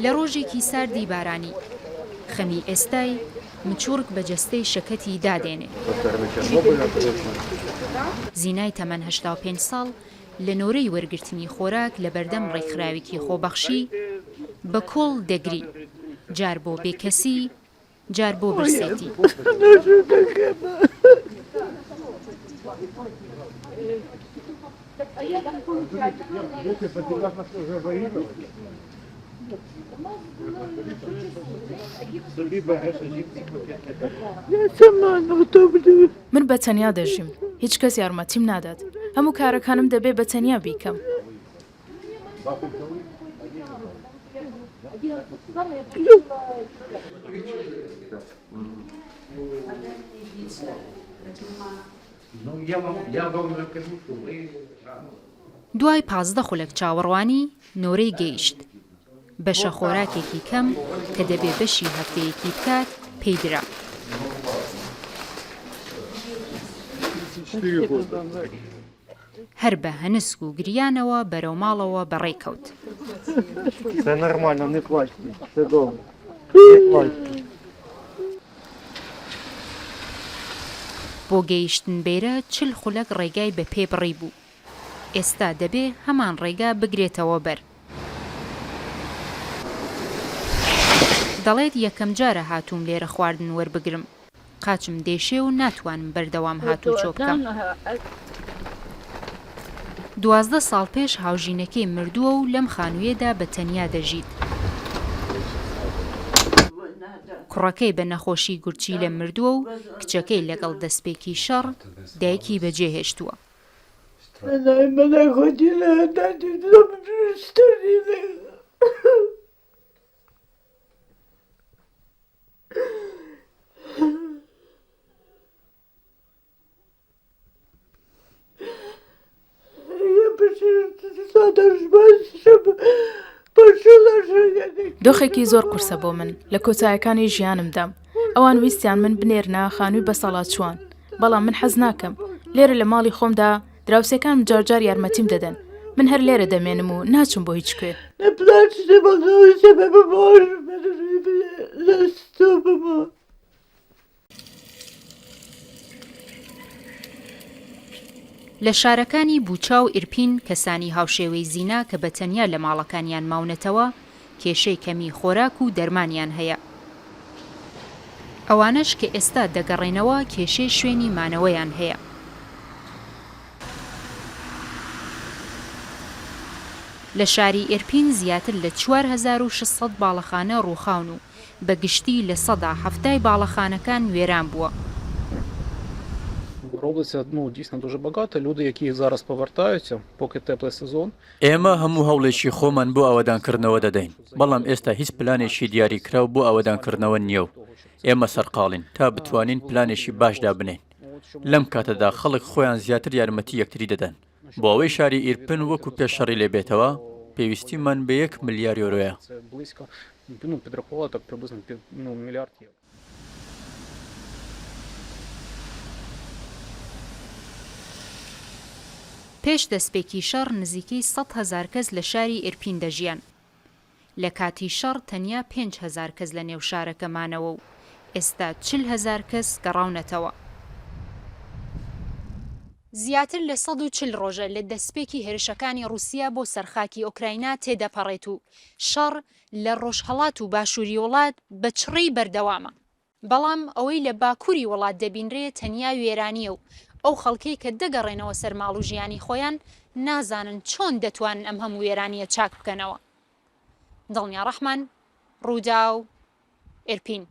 لە ڕۆژێکی ساردی بارانی خەمی ئێستای مچورک بە جەستەی شەکەتی دادێنێ. زینای تەمەن 85 ساڵ لە نۆرەی وەرگرتنی خۆراک لە بەردەم ڕێکخراوێکی خۆبەخشی بە کۆڵ دەگری، جار بۆ بێکەسی، جار بۆ برسێتی. من بە تەنیا دەژیم، هیچ کەس یارمەتیم نادات، هەموو کارەکانم دەبێ بە تەنیا بیکەم. دوای 15 خولەک چاوەڕوانی نۆرەی گەیشت. بەشە خۆراکێکی کەم کە دەبێ بەشی هەفتەیەکی بکات پێیدرا. هەر بە هەنسک و گریانەوە بەرەو ماڵەوە بەڕێکەوت. بۆ گەیشتن بێرە 40 خولەک ڕێگای بە پێ بڕی بوو. ئێستا دەبێ هەمان ڕێگا بگرێتەوە بەر. دەڵێت یەکەم جارە هاتووم لێرە خواردن وەربگرم. قاچم دێشێ و ناتوانم بەردەوام هاتوو چۆ بکەم. 12 ساڵ پێش هاوژینەکەی مردووە و لەم خانوویەدا بە تەنیا دەژیت. کوڕەکەی بە نەخۆشی گورچی لە مردووە و کچەکەی لەگەڵ دەستپێکی شەڕ دایکی بەجێهێشتووە. دۆخێکی زۆر قورسە بۆ من لە کۆتاییەکانی ژیانمدام. ئەوان ویستیان من بنێرنە خانووی بەسەڵات چوان، بەڵام من حەز ناکەم. لێرە لە ماڵی خۆمدا دراوسێکانم جارجار یارمەتیم دەدەن. من هەر لێرە دەمێنم و ناچم بۆ هیچ کوێ. لە شارەکانی بوچا و ئیرپین کەسانی هاوشێوەی زینا کە بە تەنیا لە ماڵەکانیان ماونەتەوە کێشەی کەمی خۆراک و دەرمانیان هەیە. ئەوانش کە ئێستا دەگەڕێنەوە کێشەی شوێنی مانەوەیان هەیە. لە شاری ئیرپین زیاتر لە 4600 باڵەخانە ڕووخاون و بەگشتی لە 170 باڵەخانەکان وێران بووە. Область, дійсно дуже багато. Люди, які зараз повертаються, поки теплий сезон. ئێمە هەموو هەوڵێکی خۆمان بۆ ئەوەدانکردنەوە دەدەین، بەڵام ئێستا هیچ پلانێکی دیاریکراو بۆ ئەوەدانکردنەوە نییە و ئێمە سەرقاڵین تا بتوانین پلانێکی باشدا بنین. لەم کاتەدا خەڵک خۆیان زیاتر یارمەتی یەکتری دەدەن. بۆ ئەوەی شاری ئیرپن وەکو پێشەڕی لێبێتەوە پێویستیمان بە 1 ملیار یۆرۆیە. Підрахували так приблизно мільярд євро. پێش دەستپێکی شەڕ نزیکەی 100,000 کەس لە شاری ئیرپین دەژیان. لە کاتی شەڕ تەنیا 5,000 کەس لە نێو شارەکەمانەوە و ئێستا 40,000 کەس گەڕاونەتەوە. زیاتر لە 140 ڕۆژە لە دەستپێکی هێرشەکانی رووسیا بۆ سەرخاکی ئۆکراینا تێدەپەڕێت و شەڕ لە ڕۆژهەڵات و باشووری وڵات بە چڕی بەردەوامە. بەڵام ئەوەی لە باکووری وڵات دەبینرێت تەنیا وێرانیە و ئەو خەڵکەی کە دەگەڕێنەوە سەر ماڵ و ژیانی خۆیان نازانن چۆن دەتوانن ئەم هەموو وێرانیە چاک بکەنەوە. دڵنیا ڕەحمان، ڕوودا و ئیرپین.